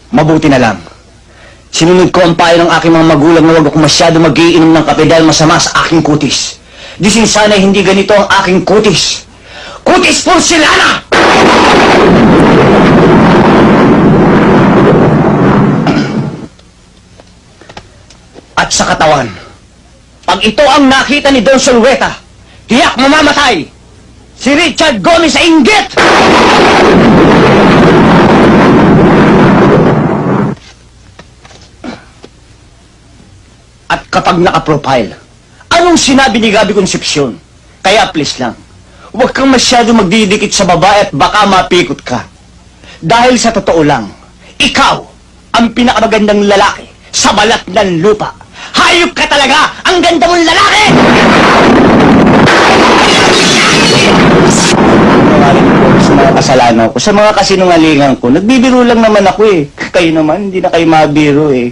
Mabuti na lang. Sinunod ko ang payo ng aking mga magulang na huwag ako masyado mag-iinom ng kape dahil masama sa aking kutis. Disin sana hindi ganito ang aking kutis. Kutis porcelana! At sa katawan, pag ito ang nakita ni Don Solueta, tiyak mamamatay! Si Richard Gomez sa inggit! At kapag naka-profile, anong sinabi ni Gabi Concepcion? Kaya please lang, huwag kang masyado magdidikit sa babae at baka mapikot ka. Dahil sa totoo lang, ikaw ang pinakamagandang lalaki sa balat ng lupa. Hayop ka talaga! Ang ganda mong lalaki! Sa mga kasalanan ko, sa mga kasinungalingan ko, nagbibiro lang naman ako eh. Kayo naman, hindi na kayo mabiro eh.